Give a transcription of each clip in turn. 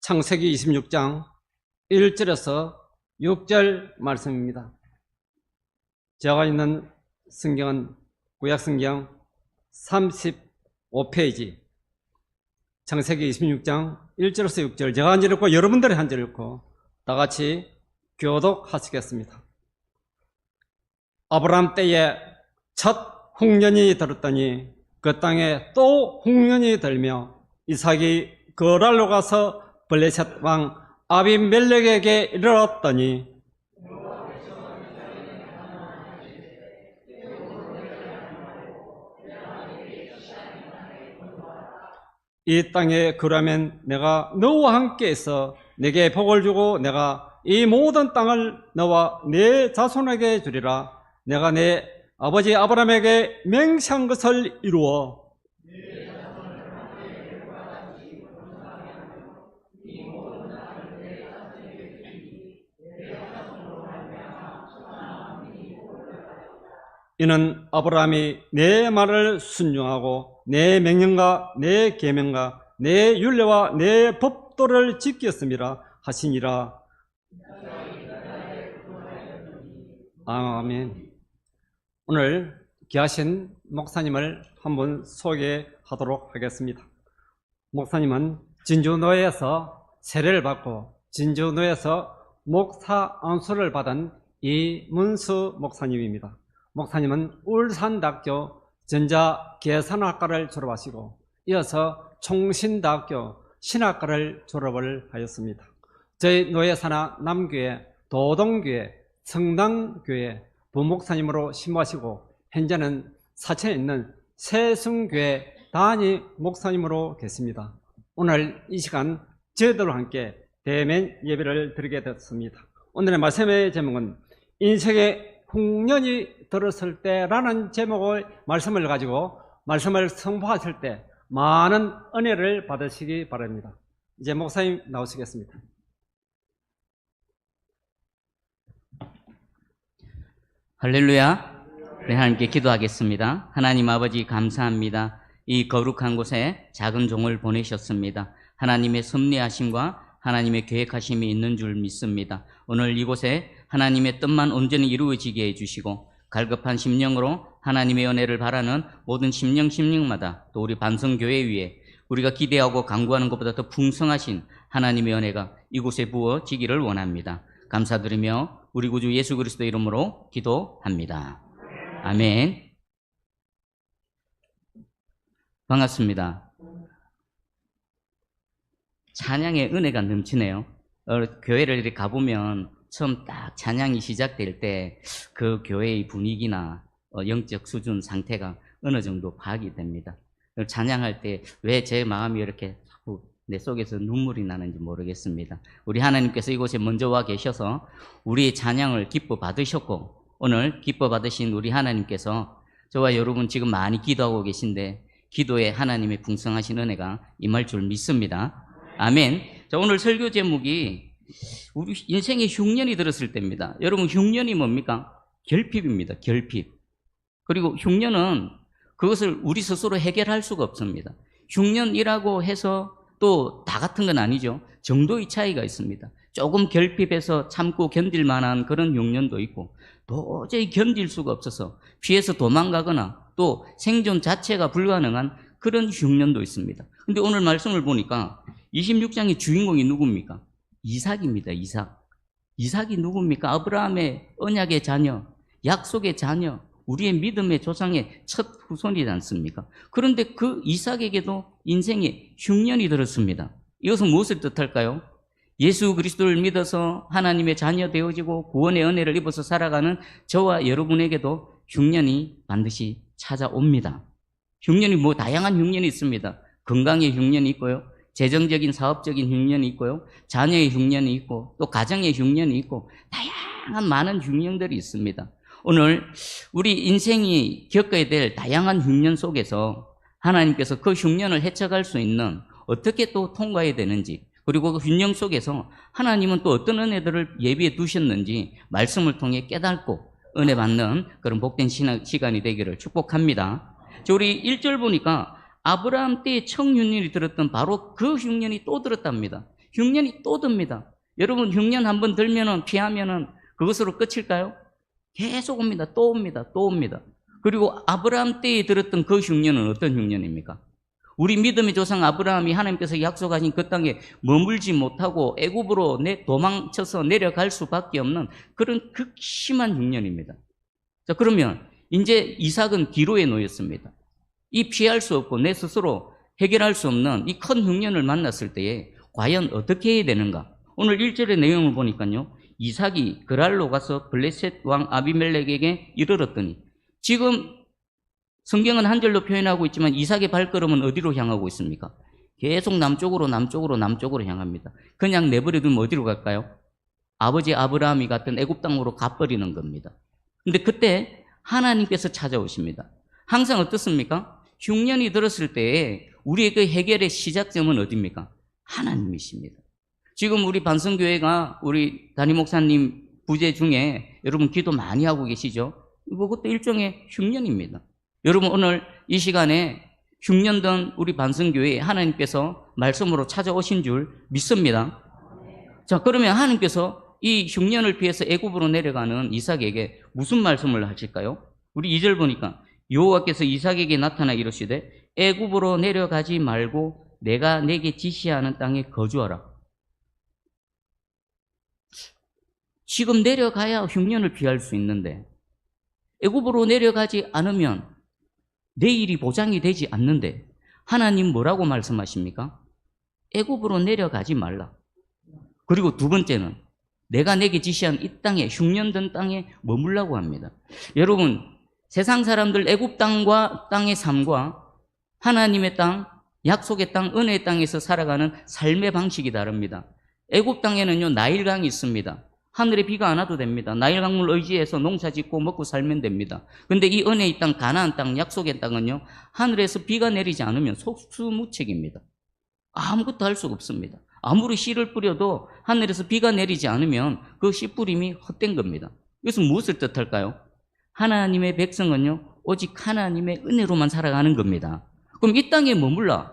창세기 26장 1절에서 6절 말씀입니다. 제가 있는 성경은 구약성경 35페이지 창세기 26장 1절에서 6절, 제가 한 절 읽고 여러분들이 한 절 읽고 다 같이 교독하시겠습니다. 아브라함 때에 첫 홍련이 들었더니 그 땅에 또 홍련이 들며 이삭이 거랄로 가서 블레셋 왕 아비멜렉에게 이르렀더니 이 땅에 거라면 내가 너와 함께 있어 내게 복을 주고 내가 이 모든 땅을 너와 내 자손에게 주리라. 내가 내 아버지 아브라함에게 맹세한 것을 이루어 이는 아브라함이 내 말을 순종하고 내 명령과 내 계명과 내 율례와 내 법도를 지켰음이라 하시니라. 아멘. 오늘 귀하신 목사님을 한번 소개하도록 하겠습니다. 목사님은 진주노예에서 세례를 받고 진주노예에서 목사 안수를 받은 이문수 목사님입니다. 목사님은 울산대학교 전자계산학과를 졸업하시고 이어서 총신대학교 신학과를 졸업을 하였습니다. 저희 노예산하 남교회, 도동교회, 성당교회 부목사님으로 신부하시고 현재는 사천에 있는 세승교회 단임 목사님으로 계십니다. 오늘 이 시간 저희들과 함께 대면 예배를 드리게 됐습니다. 오늘의 말씀의 제목은 인생의 홍련이 들었을 때라는 제목의 말씀을 가지고 말씀을 선포하실 때 많은 은혜를 받으시기 바랍니다. 이제 목사님 나오시겠습니다. 할렐루야. 우리 하나님께 기도하겠습니다. 하나님 아버지 감사합니다. 이 거룩한 곳에 작은 종을 보내셨습니다. 하나님의 섭리하심과 하나님의 계획하심이 있는 줄 믿습니다. 오늘 이곳에 하나님의 뜻만 온전히 이루어지게 해주시고 갈급한 심령으로 하나님의 은혜를 바라는 모든 심령마다 또 우리 반성교회 위에 우리가 기대하고 간구하는 것보다 더 풍성하신 하나님의 은혜가 이곳에 부어지기를 원합니다. 감사드리며 우리 구주 예수 그리스도 이름으로 기도합니다. 아멘. 반갑습니다. 찬양의 은혜가 넘치네요. 교회를 이렇게 가보면 처음 딱 찬양이 시작될 때 그 교회의 분위기나 영적 수준 상태가 어느 정도 파악이 됩니다. 찬양할 때 왜 제 마음이 이렇게 내 속에서 눈물이 나는지 모르겠습니다. 우리 하나님께서 이곳에 먼저 와 계셔서 우리의 찬양을 기뻐 받으셨고 오늘 기뻐 받으신 우리 하나님께서 저와 여러분 지금 많이 기도하고 계신데 기도에 하나님의 풍성하신 은혜가 임할 줄 믿습니다. 아멘. 자, 오늘 설교 제목이 우리 인생의 흉년이 들었을 때입니다. 여러분 흉년이 뭡니까? 결핍입니다. 결핍. 그리고 흉년은 그것을 우리 스스로 해결할 수가 없습니다. 흉년이라고 해서 또 다 같은 건 아니죠. 정도의 차이가 있습니다. 조금 결핍해서 참고 견딜 만한 그런 흉년도 있고 도저히 견딜 수가 없어서 피해서 도망가거나 또 생존 자체가 불가능한 그런 흉년도 있습니다. 근데 오늘 말씀을 보니까 26장의 주인공이 누굽니까? 이삭입니다. 이삭이 누굽니까? 아브라함의 언약의 자녀, 약속의 자녀, 우리의 믿음의 조상의 첫 후손이지 않습니까? 그런데 그 이삭에게도 인생에 흉년이 들었습니다. 이것은 무엇을 뜻할까요? 예수 그리스도를 믿어서 하나님의 자녀 되어지고 구원의 은혜를 입어서 살아가는 저와 여러분에게도 흉년이 반드시 찾아옵니다. 흉년이 다양한 흉년이 있습니다. 건강의 흉년이 있고요. 재정적인 사업적인 흉년이 있고요. 자녀의 흉년이 있고 또 가정의 흉년이 있고 다양한 많은 흉년들이 있습니다. 오늘 우리 인생이 겪어야 될 다양한 흉년 속에서 하나님께서 그 흉년을 헤쳐갈 수 있는 어떻게 또 통과해야 되는지 그리고 그 흉년 속에서 하나님은 또 어떤 은혜들을 예비해 두셨는지 말씀을 통해 깨닫고 은혜 받는 그런 복된 시간이 되기를 축복합니다. 우리 1절 보니까 아브라함 때에 청흉년이 들었던 바로 그 흉년이 또 들었답니다. 흉년이 또 듭니다. 여러분 흉년 한번 들면은 피하면은 그것으로 끝일까요? 계속 옵니다. 또 옵니다. 또 옵니다. 그리고 아브라함 때에 들었던 그 흉년은 어떤 흉년입니까? 우리 믿음의 조상 아브라함이 하나님께서 약속하신 그 땅에 머물지 못하고 애굽으로 도망쳐서 내려갈 수밖에 없는 그런 극심한 흉년입니다. 자, 그러면 이제 이삭은 기로에 놓였습니다. 이 피할 수 없고 내 스스로 해결할 수 없는 이 큰 흉년을 만났을 때에 과연 어떻게 해야 되는가? 오늘 1절의 내용을 보니까요. 이삭이 그랄로 가서 블레셋 왕 아비멜렉에게 이르렀더니, 지금 성경은 한 절로 표현하고 있지만 이삭의 발걸음은 어디로 향하고 있습니까? 계속 남쪽으로 향합니다. 그냥 내버려두면 어디로 갈까요? 아버지 아브라함이 갔던 애굽 땅으로 가버리는 겁니다. 근데 그때 하나님께서 찾아오십니다. 항상 어떻습니까? 흉년이 들었을 때 우리의 그 해결의 시작점은 어디입니까? 하나님이십니다. 지금 우리 반성교회가 우리 담임 목사님 부재 중에 여러분 기도 많이 하고 계시죠? 그것도 일종의 흉년입니다. 여러분 오늘 이 시간에 흉년던 우리 반성교회에 하나님께서 말씀으로 찾아오신 줄 믿습니다. 자, 그러면 하나님께서 이 흉년을 피해서 애굽으로 내려가는 이삭에게 무슨 말씀을 하실까요? 우리 2절 보니까 여호와께서 이삭에게 나타나 이르시되 애굽으로 내려가지 말고 내가 내게 지시하는 땅에 거주하라. 지금 내려가야 흉년을 피할 수 있는데 애굽으로 내려가지 않으면 내일이 보장이 되지 않는데 하나님 뭐라고 말씀하십니까? 애굽으로 내려가지 말라. 그리고 두 번째는 내가 내게 지시한 이 땅에 흉년된 땅에 머물라고 합니다. 여러분 세상 사람들 애굽 땅과 땅의 삶과 하나님의 땅, 약속의 땅, 은혜의 땅에서 살아가는 삶의 방식이 다릅니다. 애굽 땅에는요 나일강이 있습니다. 하늘에 비가 안 와도 됩니다. 나일 강물 의지해서 농사 짓고 먹고 살면 됩니다. 근데 이 은혜의 땅, 가나안 땅, 약속의 땅은요 하늘에서 비가 내리지 않으면 속수무책입니다. 아무것도 할 수가 없습니다. 아무리 씨를 뿌려도 하늘에서 비가 내리지 않으면 그 씨 뿌림이 헛된 겁니다. 이것은 무엇을 뜻할까요? 하나님의 백성은요 오직 하나님의 은혜로만 살아가는 겁니다. 그럼 이 땅에 머물라.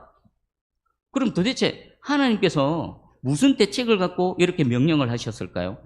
그럼 도대체 하나님께서 무슨 대책을 갖고 이렇게 명령을 하셨을까요?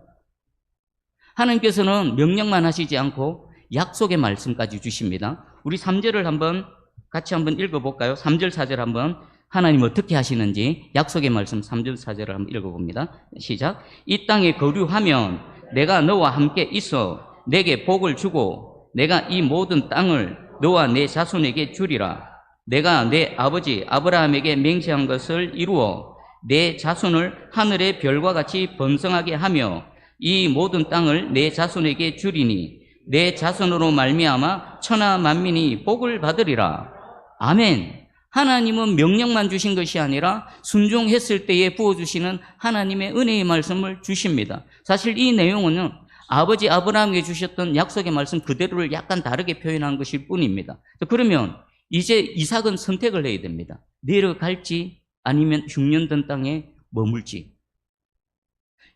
하나님께서는 명령만 하시지 않고 약속의 말씀까지 주십니다. 우리 3절을 같이 한번 읽어볼까요? 3절, 4절 한번 하나님 어떻게 하시는지 약속의 말씀 3절, 4절을 한번 읽어봅니다. 시작. 이 땅에 거류하면 내가 너와 함께 있어 내게 복을 주고 내가 이 모든 땅을 너와 내 자손에게 주리라. 내가 내 아버지 아브라함에게 맹세한 것을 이루어 내 자손을 하늘의 별과 같이 번성하게 하며 이 모든 땅을 내 자손에게 주리니 내 자손으로 말미암아 천하 만민이 복을 받으리라. 아멘. 하나님은 명령만 주신 것이 아니라 순종했을 때에 부어주시는 하나님의 은혜의 말씀을 주십니다. 사실 이 내용은 아버지 아브라함에게 주셨던 약속의 말씀 그대로를 약간 다르게 표현한 것일 뿐입니다. 그러면 이제 이삭은 선택을 해야 됩니다. 내려갈지 아니면 흉년된 땅에 머물지.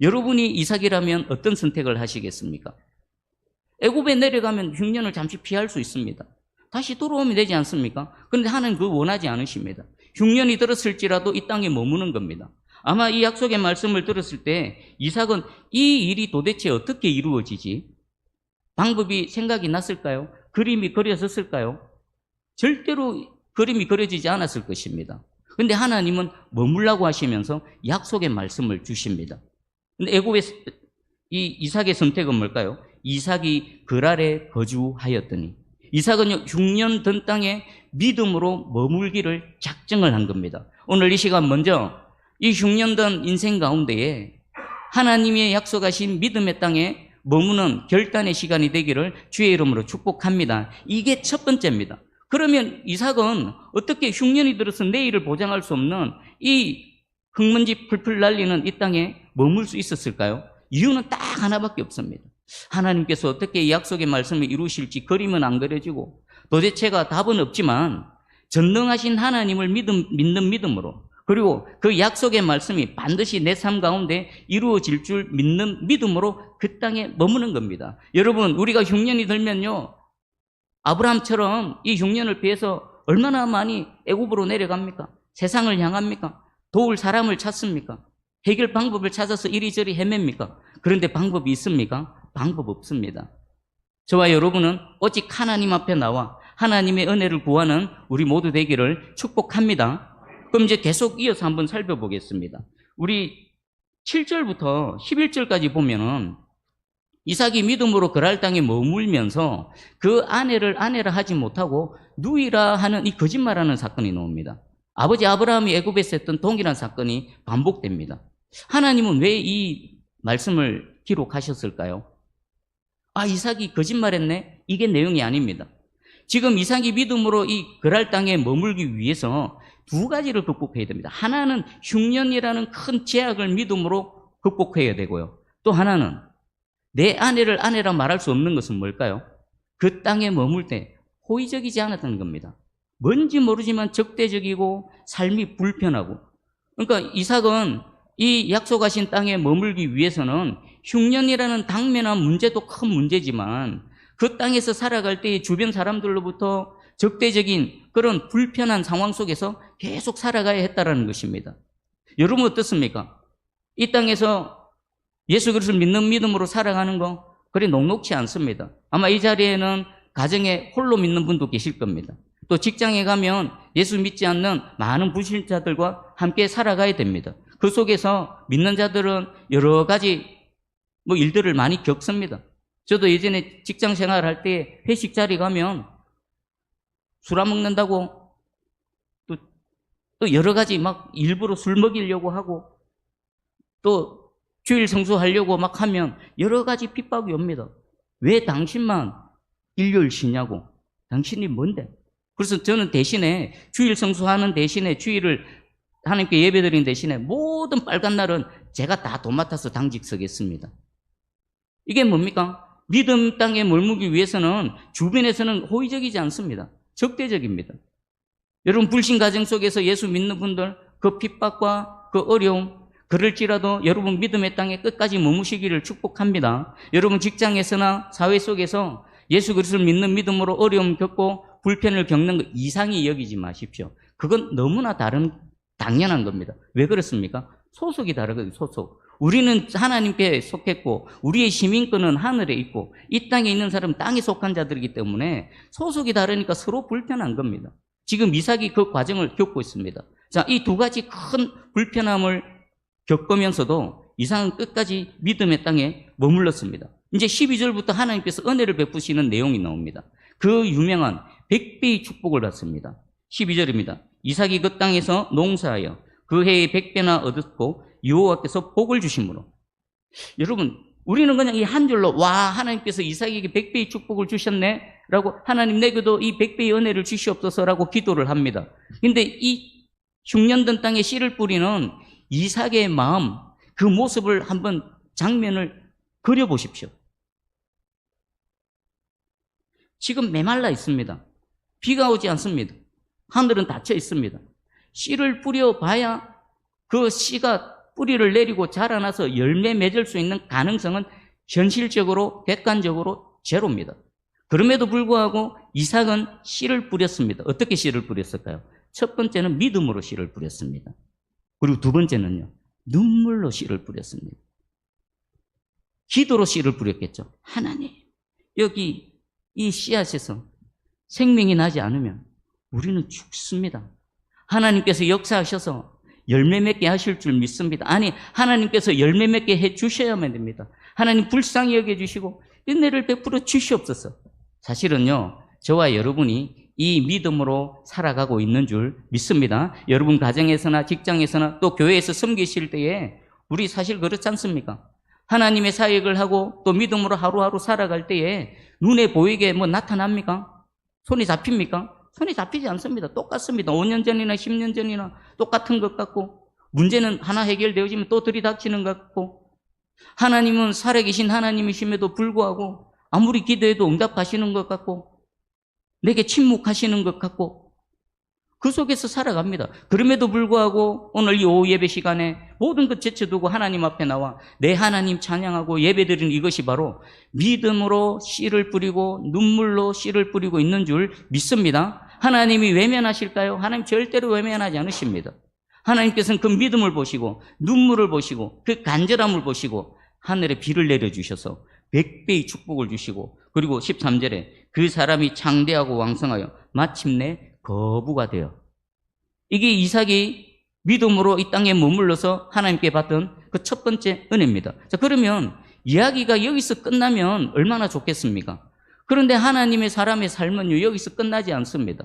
여러분이 이삭이라면 어떤 선택을 하시겠습니까? 애굽에 내려가면 흉년을 잠시 피할 수 있습니다. 다시 돌아오면 되지 않습니까? 그런데 하나님 그거 원하지 않으십니다. 흉년이 들었을지라도 이 땅에 머무는 겁니다. 아마 이 약속의 말씀을 들었을 때 이삭은 이 일이 도대체 어떻게 이루어지지? 방법이 생각이 났을까요? 그림이 그려졌을까요? 절대로 그림이 그려지지 않았을 것입니다. 그런데 하나님은 머물라고 하시면서 약속의 말씀을 주십니다. 근데 애굽의 이 이삭의 선택은 뭘까요? 이삭이 그랄에 거주하였더니 이삭은 흉년 든 땅에 믿음으로 머물기를 작정을 한 겁니다. 오늘 이 시간 먼저 이 흉년 든 인생 가운데에 하나님의 약속하신 믿음의 땅에 머무는 결단의 시간이 되기를 주의 이름으로 축복합니다. 이게 첫 번째입니다. 그러면 이삭은 어떻게 흉년이 들어서 내일을 보장할 수 없는 이 흙먼지 풀풀 날리는 이 땅에 머물 수 있었을까요? 이유는 딱 하나밖에 없습니다. 하나님께서 어떻게 이 약속의 말씀을 이루실지 그림은 안 그려지고 도대체가 답은 없지만 전능하신 하나님을 믿는 믿음으로 그리고 그 약속의 말씀이 반드시 내 삶 가운데 이루어질 줄 믿는 믿음으로 그 땅에 머무는 겁니다. 여러분 우리가 흉년이 들면요 아브라함처럼 이 흉년을 피해서 얼마나 많이 애굽으로 내려갑니까? 세상을 향합니까? 도울 사람을 찾습니까? 해결 방법을 찾아서 이리저리 헤맵니까? 그런데 방법이 있습니까? 방법 없습니다. 저와 여러분은 오직 하나님 앞에 나와 하나님의 은혜를 구하는 우리 모두 되기를 축복합니다. 그럼 이제 계속 이어서 한번 살펴보겠습니다. 우리 7절부터 11절까지 보면은 이삭이 믿음으로 그랄 땅에 머물면서 그 아내를 아내라 하지 못하고 누이라 하는 이 거짓말하는 사건이 나옵니다. 아버지 아브라함이 애굽에서 했던 동일한 사건이 반복됩니다. 하나님은 왜 이 말씀을 기록하셨을까요? 아, 이삭이 거짓말했네? 이게 내용이 아닙니다. 지금 이삭이 믿음으로 이 그랄 땅에 머물기 위해서 두 가지를 극복해야 됩니다. 하나는 흉년이라는 큰 제약을 믿음으로 극복해야 되고요. 또 하나는 내 아내를 아내라 말할 수 없는 것은 뭘까요? 그 땅에 머물 때 호의적이지 않았다는 겁니다. 뭔지 모르지만 적대적이고 삶이 불편하고. 그러니까 이삭은 이 약속하신 땅에 머물기 위해서는 흉년이라는 당면한 문제도 큰 문제지만 그 땅에서 살아갈 때 주변 사람들로부터 적대적인 그런 불편한 상황 속에서 계속 살아가야 했다라는 것입니다. 여러분 어떻습니까? 이 땅에서 예수 그리스도를 믿는 믿음으로 살아가는 거 그리 녹록치 않습니다. 아마 이 자리에는 가정에 홀로 믿는 분도 계실 겁니다. 또 직장에 가면 예수 믿지 않는 많은 불신자들과 함께 살아가야 됩니다. 그 속에서 믿는 자들은 여러 가지 일들을 많이 겪습니다. 저도 예전에 직장 생활할 때 회식 자리 가면 술 안 먹는다고 또 여러 가지 막 일부러 술 먹이려고 하고 또 주일 성수하려고 막 하면 여러 가지 핍박이 옵니다. 왜 당신만 일요일 쉬냐고. 당신이 뭔데? 그래서 저는 대신에 주일 성수하는 대신에 주일을 하나님께 예배드리는 대신에 모든 빨간 날은 제가 다 도맡아서 당직 서겠습니다. 이게 뭡니까? 믿음 땅에 머물기 위해서는 주변에서는 호의적이지 않습니다. 적대적입니다. 여러분 불신 가정 속에서 예수 믿는 분들 그 핍박과 그 어려움 그럴지라도 여러분 믿음의 땅에 끝까지 머무시기를 축복합니다. 여러분 직장에서나 사회 속에서 예수 그리스도를 믿는 믿음으로 어려움 겪고 불편을 겪는 거 이상히 여기지 마십시오. 그건 너무나 당연한 겁니다. 왜 그렇습니까? 소속이 다르거든요. 소속. 우리는 하나님께 속했고 우리의 시민권은 하늘에 있고 이 땅에 있는 사람은 땅에 속한 자들이기 때문에 소속이 다르니까 서로 불편한 겁니다. 지금 이삭이 그 과정을 겪고 있습니다. 자, 이 두 가지 큰 불편함을 겪으면서도 이삭은 끝까지 믿음의 땅에 머물렀습니다. 이제 12절부터 하나님께서 은혜를 베푸시는 내용이 나옵니다. 그 유명한 100배의 축복을 받습니다. 12절입니다. 이삭이 그 땅에서 농사하여 그 해에 100배나 얻었고 여호와께서 복을 주심으로. 여러분 우리는 그냥 이 한 줄로 와 하나님께서 이삭에게 100배의 축복을 주셨네 라고 하나님 내게도 이 100배의 은혜를 주시옵소서라고 기도를 합니다. 근데 이 흉년된 땅에 씨를 뿌리는 이삭의 마음 그 모습을 한번 장면을 그려보십시오. 지금 메말라 있습니다. 비가 오지 않습니다. 하늘은 닫혀 있습니다. 씨를 뿌려봐야 그 씨가 뿌리를 내리고 자라나서 열매 맺을 수 있는 가능성은 현실적으로 객관적으로 제로입니다. 그럼에도 불구하고 이삭은 씨를 뿌렸습니다. 어떻게 씨를 뿌렸을까요? 첫 번째는 믿음으로 씨를 뿌렸습니다. 그리고 두 번째는요, 눈물로 씨를 뿌렸습니다. 기도로 씨를 뿌렸겠죠. 하나님, 여기 이 씨앗에서 생명이 나지 않으면 우리는 죽습니다. 하나님께서 역사하셔서 열매 맺게 하실 줄 믿습니다. 아니, 하나님께서 열매 맺게 해 주셔야만 됩니다. 하나님 불쌍히 여겨주시고 은혜를 베풀어 주시옵소서. 사실은요, 저와 여러분이 이 믿음으로 살아가고 있는 줄 믿습니다. 여러분 가정에서나 직장에서나 또 교회에서 섬기실 때에 우리 사실 그렇지 않습니까? 하나님의 사역을 하고 또 믿음으로 하루하루 살아갈 때에 눈에 보이게 나타납니까? 손이 잡힙니까? 손이 잡히지 않습니다. 똑같습니다. 5년 전이나 10년 전이나 똑같은 것 같고 문제는 하나 해결되어지면 또 들이닥치는 것 같고 하나님은 살아계신 하나님이심에도 불구하고 아무리 기도해도 응답하시는 것 같고 내게 침묵하시는 것 같고 그 속에서 살아갑니다. 그럼에도 불구하고 오늘 이 오후 예배 시간에 모든 것 제쳐두고 하나님 앞에 나와 내 하나님 찬양하고 예배드리는 이것이 바로 믿음으로 씨를 뿌리고 눈물로 씨를 뿌리고 있는 줄 믿습니다. 하나님이 외면하실까요? 하나님 절대로 외면하지 않으십니다. 하나님께서는 그 믿음을 보시고 눈물을 보시고 그 간절함을 보시고 하늘에 비를 내려주셔서 100배의 축복을 주시고, 그리고 13절에 그 사람이 창대하고 왕성하여 마침내 거부가 되어. 이게 이삭이 믿음으로 이 땅에 머물러서 하나님께 받던 그 첫 번째 은혜입니다. 자, 그러면 이야기가 여기서 끝나면 얼마나 좋겠습니까? 그런데 하나님의 사람의 삶은요, 여기서 끝나지 않습니다.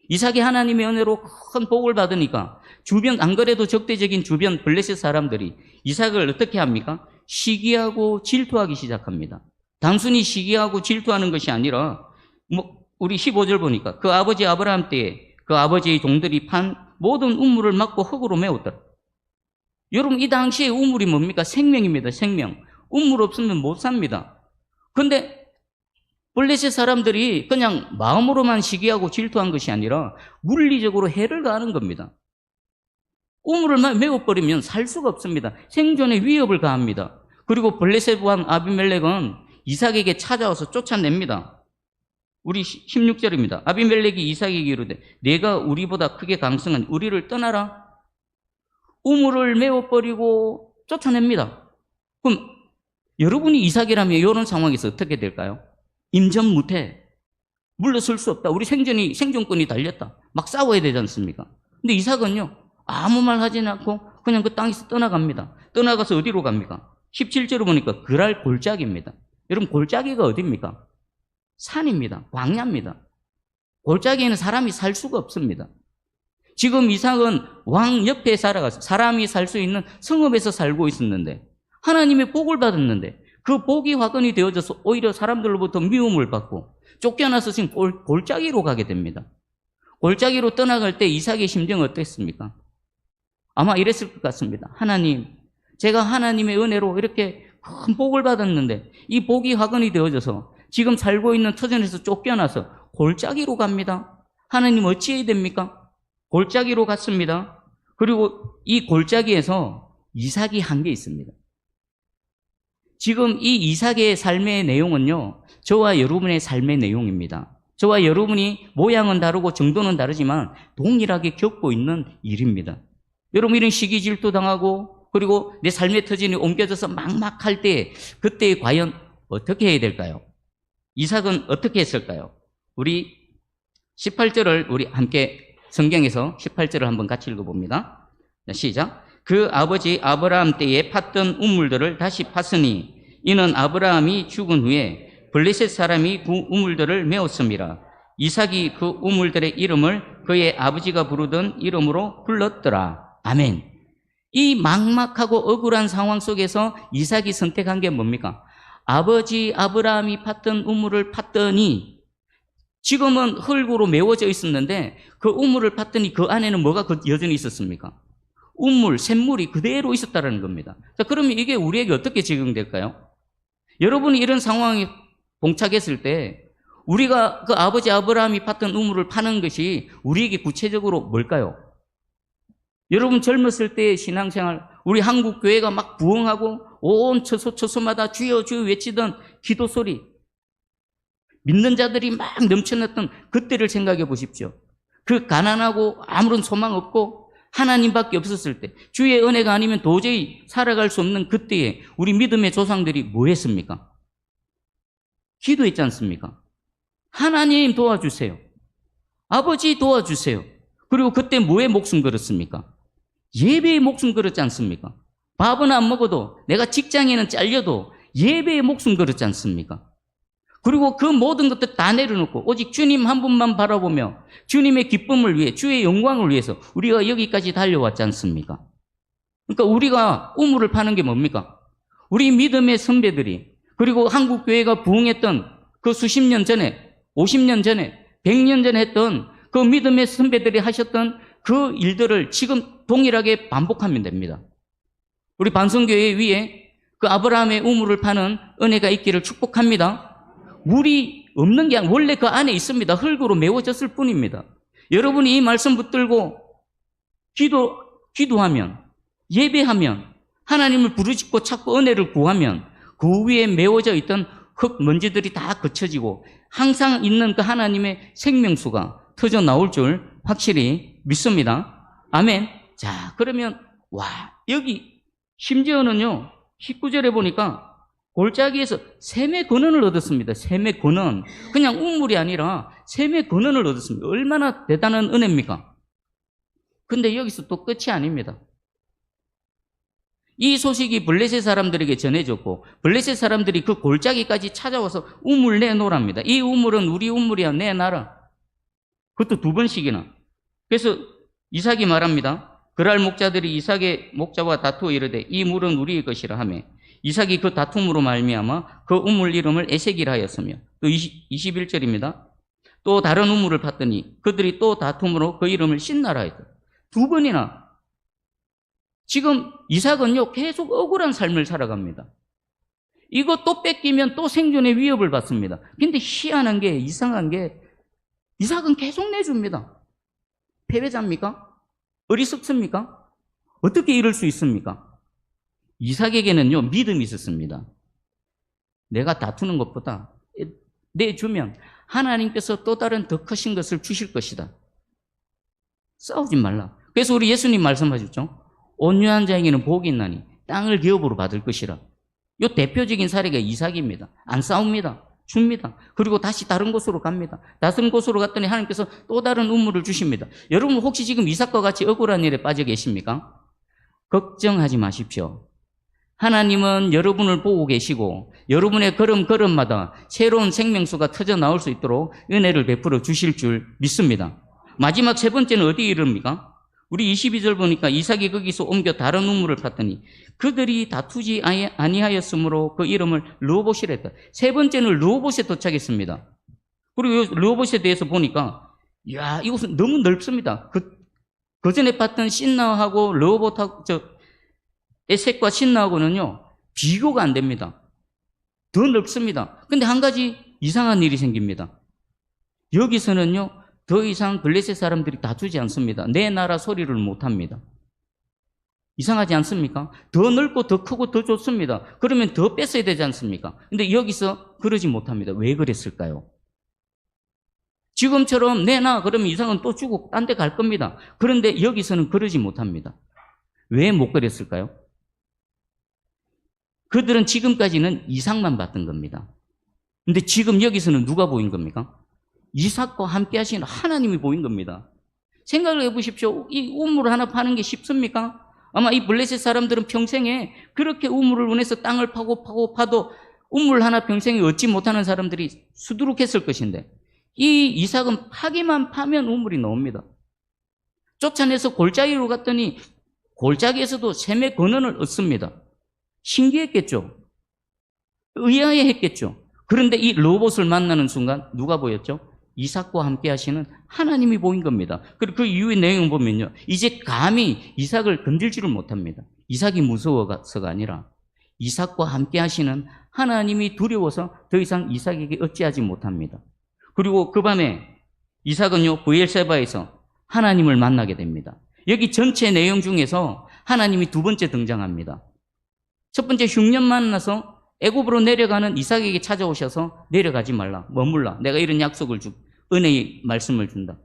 이삭이 하나님의 은혜로 큰 복을 받으니까 주변, 안 그래도 적대적인 주변 블레셋 사람들이 이삭을 어떻게 합니까? 시기하고 질투하기 시작합니다. 단순히 시기하고 질투하는 것이 아니라, 우리 15절 보니까 그 아버지 아브라함 때에 그 아버지의 종들이 판 모든 우물을 막고 흙으로 메웠더라. 여러분, 이 당시에 우물이 뭡니까? 생명입니다. 생명. 우물 없으면 못 삽니다. 근데 블레셋 사람들이 그냥 마음으로만 시기하고 질투한 것이 아니라 물리적으로 해를 가하는 겁니다. 우물을 메워버리면 살 수가 없습니다. 생존의 위협을 가합니다. 그리고 블레셋 왕 아비멜렉은 이삭에게 찾아와서 쫓아냅니다. 우리 16절입니다. 아비멜렉이 이삭에게 이르되 내가 우리보다 크게 강성한 우리를 떠나라. 우물을 메워버리고 쫓아냅니다. 그럼 여러분이 이삭이라면 이런 상황에서 어떻게 될까요? 임전무태. 물러설 수 없다. 우리 생존권이 달렸다. 막 싸워야 되지 않습니까? 근데 이삭은요, 아무 말 하지 않고 그냥 그 땅에서 떠나갑니다. 떠나가서 어디로 갑니까? 17절을 보니까 그랄 골짜기입니다. 여러분, 골짜기가 어디입니까? 산입니다. 광야입니다. 골짜기에는 사람이 살 수가 없습니다. 지금 이삭은 왕 옆에 살아가서 사람이 살 수 있는 성읍에서 살고 있었는데, 하나님의 복을 받았는데 그 복이 화근이 되어져서 오히려 사람들로부터 미움을 받고 쫓겨나서 지금 골짜기로 가게 됩니다. 골짜기로 떠나갈 때 이삭의 심정은 어땠습니까? 아마 이랬을 것 같습니다. 하나님, 제가 하나님의 은혜로 이렇게 큰 복을 받았는데 이 복이 화근이 되어져서 지금 살고 있는 터전에서 쫓겨나서 골짜기로 갑니다. 하나님, 어찌해야 됩니까? 골짜기로 갔습니다. 그리고 이 골짜기에서 이삭이 한 게 있습니다. 지금 이 이삭의 삶의 내용은요, 저와 여러분의 삶의 내용입니다. 저와 여러분이 모양은 다르고 정도는 다르지만 동일하게 겪고 있는 일입니다. 여러분, 이런 시기 질투 당하고 그리고 내 삶의 터전이 옮겨져서 막막할 때, 그때 과연 어떻게 해야 될까요? 이삭은 어떻게 했을까요? 우리 18절을 우리 함께 성경에서 18절을 한번 같이 읽어봅니다. 시작. 그 아버지 아브라함 때에 팠던 우물들을 다시 팠으니 이는 아브라함이 죽은 후에 블레셋 사람이 그 우물들을 메웠습니다. 이삭이 그 우물들의 이름을 그의 아버지가 부르던 이름으로 불렀더라. 아멘. 이 막막하고 억울한 상황 속에서 이삭이 선택한 게 뭡니까? 아버지 아브라함이 팠던 우물을 팠더니, 지금은 흙으로 메워져 있었는데 그 우물을 팠더니 그 안에는 뭐가 여전히 있었습니까? 우물, 샘물이 그대로 있었다는 겁니다. 자, 그러면 이게 우리에게 어떻게 적용될까요? 여러분이 이런 상황에 봉착했을 때 우리가 그 아버지 아브라함이 팠던 우물을 파는 것이 우리에게 구체적으로 뭘까요? 여러분 젊었을 때의 신앙생활, 우리 한국 교회가 막 부흥하고 온 처소처소마다 주여 주여 외치던 기도 소리, 믿는 자들이 막 넘쳐났던 그때를 생각해 보십시오. 그 가난하고 아무런 소망 없고 하나님밖에 없었을 때, 주의 은혜가 아니면 도저히 살아갈 수 없는 그때에 우리 믿음의 조상들이 뭐 했습니까? 기도했지 않습니까? 하나님 도와주세요. 아버지 도와주세요. 그리고 그때 뭐에 목숨 걸었습니까? 예배에 목숨 걸었지 않습니까? 밥은 안 먹어도, 내가 직장에는 잘려도 예배에 목숨 걸었지 않습니까? 그리고 그 모든 것들 다 내려놓고 오직 주님 한 분만 바라보며 주님의 기쁨을 위해, 주의 영광을 위해서 우리가 여기까지 달려왔지 않습니까? 그러니까 우리가 우물을 파는 게 뭡니까? 우리 믿음의 선배들이, 그리고 한국 교회가 부흥했던 그 수십 년 전에, 50년 전에, 100년 전에 했던 그 믿음의 선배들이 하셨던 그 일들을 지금 동일하게 반복하면 됩니다. 우리 반성교회 위에 그 아브라함의 우물을 파는 은혜가 있기를 축복합니다. 물이 없는 게 아니라 원래 그 안에 있습니다. 흙으로 메워졌을 뿐입니다. 여러분이 이 말씀 붙들고 기도하면, 예배하면, 하나님을 부르짖고 찾고 은혜를 구하면 그 위에 메워져 있던 흙 먼지들이 다 거쳐지고 항상 있는 그 하나님의 생명수가 터져 나올 줄 확실히 믿습니다. 아멘. 자, 그러면 와, 여기 심지어는요. 19절에 보니까 골짜기에서 샘의 근원을 얻었습니다. 샘의 근원. 그냥 우물이 아니라 샘의 근원을 얻었습니다. 얼마나 대단한 은혜입니까? 근데 여기서 또 끝이 아닙니다. 이 소식이 블레셋 사람들에게 전해졌고 블레셋 사람들이 그 골짜기까지 찾아와서 우물 내놓으랍니다. 이 우물은 우리 우물이야, 내놔라. 그것도 2번씩이나. 그래서 이삭이 말합니다. 그랄 목자들이 이삭의 목자와 다투어 이르되 이 물은 우리의 것이라 하며 이삭이 그 다툼으로 말미암아 그 우물 이름을 에색이라 하였으며 또 21절입니다. 또 다른 우물을 봤더니 그들이 또 다툼으로 그 이름을 신나라 했다. 2번이나. 지금 이삭은요 계속 억울한 삶을 살아갑니다. 이거 또 뺏기면 또 생존의 위협을 받습니다. 근데 희한한 게, 이상한 게 이삭은 계속 내줍니다. 패배자입니까? 어리석습니까? 어떻게 이럴 수 있습니까? 이삭에게는요 믿음이 있었습니다. 내가 다투는 것보다 내주면 하나님께서 또 다른 더 크신 것을 주실 것이다. 싸우지 말라. 그래서 우리 예수님 말씀하셨죠. 온유한 자에게는 복이 있나니 땅을 기업으로 받을 것이라. 이 대표적인 사례가 이삭입니다. 안 싸웁니다. 줍니다. 그리고 다시 다른 곳으로 갑니다. 다른 곳으로 갔더니 하나님께서 또 다른 우물을 주십니다. 여러분 혹시 지금 이삭과 같이 억울한 일에 빠져 계십니까? 걱정하지 마십시오. 하나님은 여러분을 보고 계시고 여러분의 걸음걸음마다 새로운 생명수가 터져 나올 수 있도록 은혜를 베풀어 주실 줄 믿습니다. 마지막 3번째는 어디에 이릅니까? 우리 22절 보니까 이삭이 거기서 옮겨 다른 우물을 팠더니 그들이 다투지 아니하였으므로 그 이름을 르호봇이라 했다. 3번째는 르호봇에 도착했습니다. 그리고 르호봇에 대해서 보니까 이야, 이곳은 너무 넓습니다. 그 전에 봤던 신나하고 르호봇하고 에색과 신나하고는요 비교가 안 됩니다. 더 넓습니다. 근데 한 가지 이상한 일이 생깁니다. 여기서는요 더 이상 블레셋 사람들이 다투지 않습니다. 내 나라 소리를 못합니다. 이상하지 않습니까? 더 넓고 더 크고 더 좋습니다. 그러면 더 뺏어야 되지 않습니까? 근데 여기서 그러지 못합니다. 왜 그랬을까요? 지금처럼 내놔 그러면 이상은 또 주고 딴 데 갈 겁니다. 그런데 여기서는 그러지 못합니다. 왜 못 그랬을까요? 그들은 지금까지는 이삭만 봤던 겁니다. 근데 지금 여기서는 누가 보인 겁니까? 이삭과 함께 하시는 하나님이 보인 겁니다. 생각을 해보십시오. 이 우물을 하나 파는 게 쉽습니까? 아마 이 블레셋 사람들은 평생에 그렇게 우물을 원해서 땅을 파도 우물 하나 평생에 얻지 못하는 사람들이 수두룩했을 것인데 이 이삭은 파기만 파면 우물이 나옵니다. 쫓아내서 골짜기로 갔더니 골짜기에서도 샘의 근원을 얻습니다. 신기했겠죠? 의아해했겠죠? 그런데 이 르호봇을 만나는 순간 누가 보였죠? 이삭과 함께 하시는 하나님이 보인 겁니다. 그리고 그 이후의 내용을 보면요. 이제 감히 이삭을 건들지를 못합니다. 이삭이 무서워서가 아니라 이삭과 함께 하시는 하나님이 두려워서 더 이상 이삭에게 어찌하지 못합니다. 그리고 그 밤에 이삭은요, 브엘세바에서 하나님을 만나게 됩니다. 여기 전체 내용 중에서 하나님이 2번째 등장합니다. 첫 번째 흉년 만나서 애굽으로 내려가는 이삭에게 찾아오셔서 내려가지 말라, 머물라. 내가 이런 약속을 은혜의 말씀을 준다.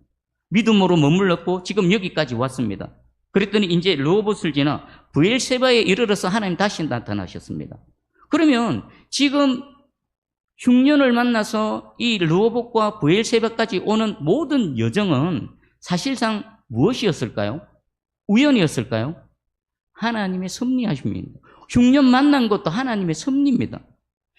믿음으로 머물렀고 지금 여기까지 왔습니다. 그랬더니 이제 르호봇을 지나 브엘세바에 이르러서 하나님 다시 나타나셨습니다. 그러면 지금 흉년을 만나서 이 르호봇과 브엘세바까지 오는 모든 여정은 사실상 무엇이었을까요? 우연이었을까요? 하나님의 섭리하심입니다. 흉년 만난 것도 하나님의 섭리입니다.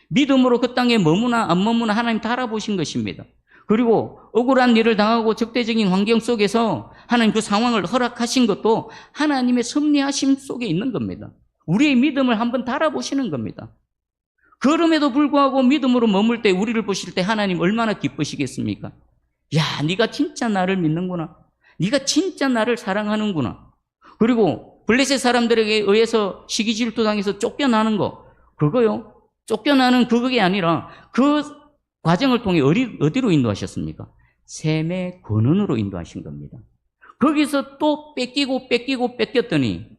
믿음으로 그 땅에 머무나 안 머무나 하나님 다 알아보신 것입니다. 그리고 억울한 일을 당하고 적대적인 환경 속에서 하나님 그 상황을 허락하신 것도 하나님의 섭리하심 속에 있는 겁니다. 우리의 믿음을 한번 달아보시는 겁니다. 그럼에도 불구하고 믿음으로 머물 때 우리를 보실 때 하나님 얼마나 기쁘시겠습니까? 야, 네가 진짜 나를 믿는구나. 네가 진짜 나를 사랑하는구나. 그리고 블레셋 사람들에게 의해서 시기 질투당해서 쫓겨나는 거, 그거요. 쫓겨나는 그게 아니라 그 과정을 통해 어디로 인도하셨습니까? 샘의 근원으로 인도하신 겁니다. 거기서 또 뺏겼더니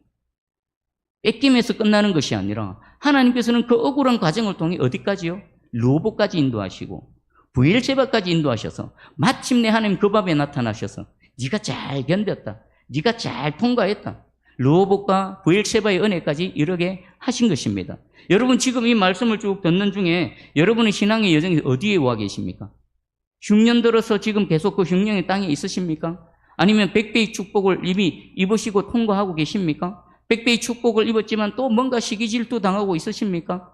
뺏김에서 끝나는 것이 아니라 하나님께서는 그 억울한 과정을 통해 어디까지요? 르호봇까지 인도하시고 브엘세바까지 인도하셔서 마침내 하나님 그 밤에 나타나셔서 네가 잘 견뎠다. 네가 잘 통과했다. 르호봇과 브엘셰바의 은혜까지 이르게 하신 것입니다. 여러분 지금 이 말씀을 쭉 듣는 중에 여러분의 신앙의 여정이 어디에 와 계십니까? 흉년 들어서 지금 계속 그 흉년의 땅에 있으십니까? 아니면 100배의 축복을 이미 입으시고 통과하고 계십니까? 100배의 축복을 입었지만 또 뭔가 시기질투 당하고 있으십니까?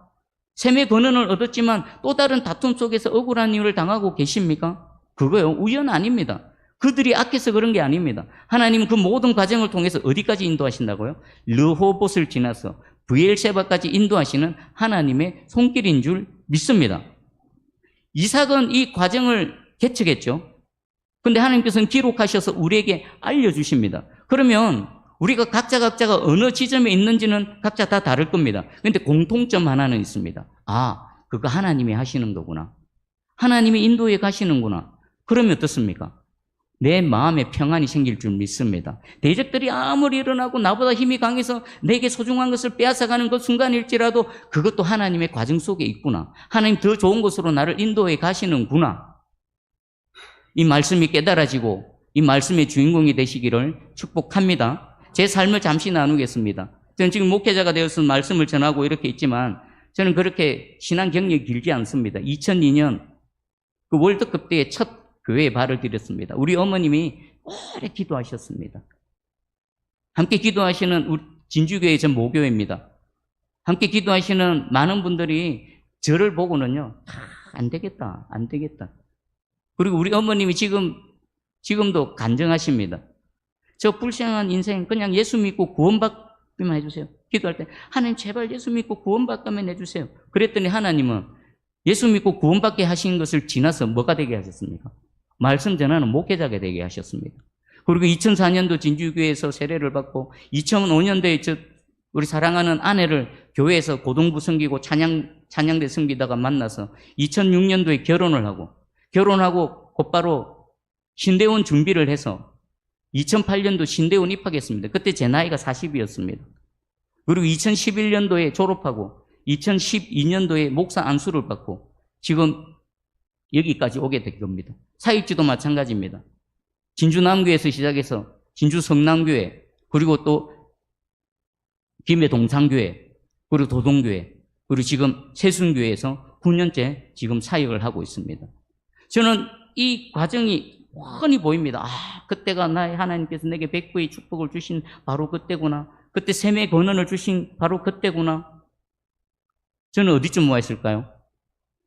셈의 권한을 얻었지만 또 다른 다툼 속에서 억울한 일을 당하고 계십니까? 그거요, 우연 아닙니다. 그들이 악해서 그런 게 아닙니다. 하나님은 그 모든 과정을 통해서 어디까지 인도하신다고요? 르호봇을 지나서 브엘셰바까지 인도하시는 하나님의 손길인 줄 믿습니다. 이삭은 이 과정을 개척했죠. 근데 하나님께서는 기록하셔서 우리에게 알려주십니다. 그러면 우리가 각자가 어느 지점에 있는지는 각자 다 다를 겁니다. 근데 공통점 하나는 있습니다. 아, 그거 하나님이 하시는 거구나. 하나님이 인도해 가시는구나. 그러면 어떻습니까? 내 마음에 평안이 생길 줄 믿습니다. 대적들이 아무리 일어나고 나보다 힘이 강해서 내게 소중한 것을 빼앗아가는 그 순간일지라도 그것도 하나님의 과정 속에 있구나. 하나님 더 좋은 곳으로 나를 인도해 가시는구나. 이 말씀이 깨달아지고 이 말씀의 주인공이 되시기를 축복합니다. 제 삶을 잠시 나누겠습니다. 저는 지금 목회자가 되어서 말씀을 전하고 이렇게 있지만 저는 그렇게 신앙 경력이 길지 않습니다. 2002년 그 월드컵 때의 첫 교회에 발을 들였습니다. 우리 어머님이 오래 기도하셨습니다. 함께 기도하시는 우리 진주교회 전 모교회입니다. 함께 기도하시는 많은 분들이 저를 보고는요, 안 되겠다. 그리고 우리 어머님이 지금도 간증하십니다. 저 불쌍한 인생 그냥 예수 믿고 구원받기만 해주세요. 기도할 때 하나님 제발 예수 믿고 구원받기만 해주세요. 그랬더니 하나님은 예수 믿고 구원받게 하신 것을 지나서 뭐가 되게 하셨습니까? 말씀 전하는 목회자가 되게 하셨습니다. 그리고 2004년도 진주교회에서 세례를 받고 2005년도에 우리 사랑하는 아내를 교회에서 고등부 섬기고 찬양대 섬기다가 만나서 2006년도에 결혼하고 곧바로 신대원 준비를 해서 2008년도 신대원 입학했습니다. 그때 제 나이가 40이었습니다. 그리고 2011년도에 졸업하고 2012년도에 목사 안수를 받고 지금 여기까지 오게 된 겁니다. 사역지도 마찬가지입니다. 진주 남교에서 시작해서 진주 성남교회, 그리고 또 김해 동창교회, 그리고 도동교회, 그리고 지금 세순교회에서 9년째 지금 사역을 하고 있습니다. 저는 이 과정이 훤히 보입니다. 아, 그때가 나의 하나님께서 내게 100배의 축복을 주신 바로 그때구나. 그때 셈의 권한을 주신 바로 그때구나. 저는 어디쯤 와 있을까요?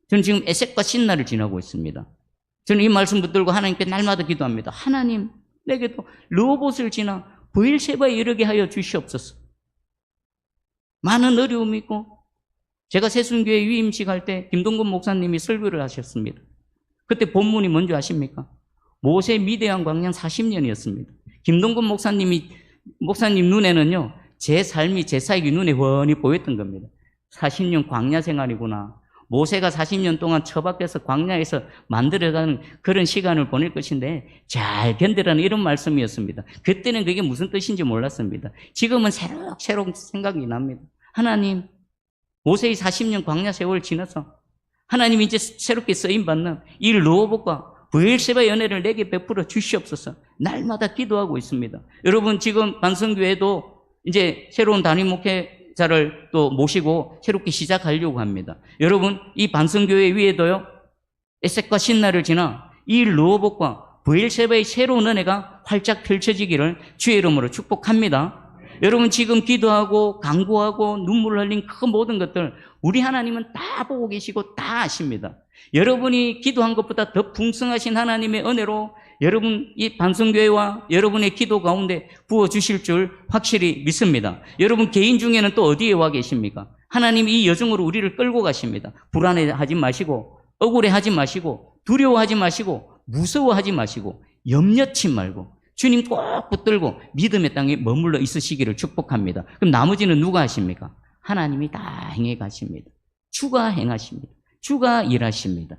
저는 지금 에색과 신나를 지나고 있습니다. 저는 이 말씀 붙들고 하나님께 날마다 기도합니다. 하나님, 내게도 르호봇을 지나 브엘셰바에 이르게 하여 주시옵소서. 많은 어려움이 있고, 제가 세순교회 유임식 할 때 김동근 목사님이 설교를 하셨습니다. 그때 본문이 뭔지 아십니까? 모세 미대한 광양 40년이었습니다. 김동근 목사님 눈에는요, 제 삶이 제 사역이 눈에 훤히 보였던 겁니다. 40년 광야 생활이구나. 모세가 40년 동안 처박혀서 광야에서 만들어가는 그런 시간을 보낼 것인데 잘 견디라는 이런 말씀이었습니다. 그때는 그게 무슨 뜻인지 몰랐습니다. 지금은 새록새록 생각이 납니다. 하나님, 모세의 40년 광야 세월 지나서 하나님이 이제 새롭게 쓰임받는 이 르호봇과 브엘셰바의 은혜를 내게 베풀어 주시옵소서. 날마다 기도하고 있습니다. 여러분 지금 반성교회도 이제 새로운 담임 목회자를 또 모시고 새롭게 시작하려고 합니다. 여러분 이 반성교회 위에도요, 에색과 신나를 지나 이 르호봇과 브엘셰바의 새로운 은혜가 활짝 펼쳐지기를 주의 이름으로 축복합니다. 여러분 지금 기도하고 간구하고 눈물을 흘린 그 모든 것들 우리 하나님은 다 보고 계시고 다 아십니다. 여러분이 기도한 것보다 더 풍성하신 하나님의 은혜로 여러분 이 반성교회와 여러분의 기도 가운데 부어주실 줄 확실히 믿습니다. 여러분 개인 중에는 또 어디에 와 계십니까? 하나님이 이 여정으로 우리를 끌고 가십니다. 불안해하지 마시고 억울해하지 마시고 두려워하지 마시고 무서워하지 마시고 염려치 말고 주님 꼭 붙들고 믿음의 땅에 머물러 있으시기를 축복합니다. 그럼 나머지는 누가 하십니까? 하나님이 다 행해 가십니다. 주가 행하십니다. 주가 일하십니다.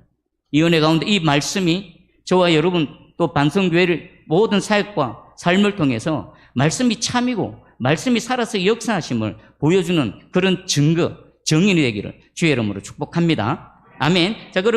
이 은혜 가운데 이 말씀이 저와 여러분 또 반성교회를 모든 사역과 삶을 통해서 말씀이 참이고 말씀이 살아서 역사하심을 보여주는 그런 증거, 정인이 되기를 주의 이름으로 축복합니다. 아멘. 자, 그럼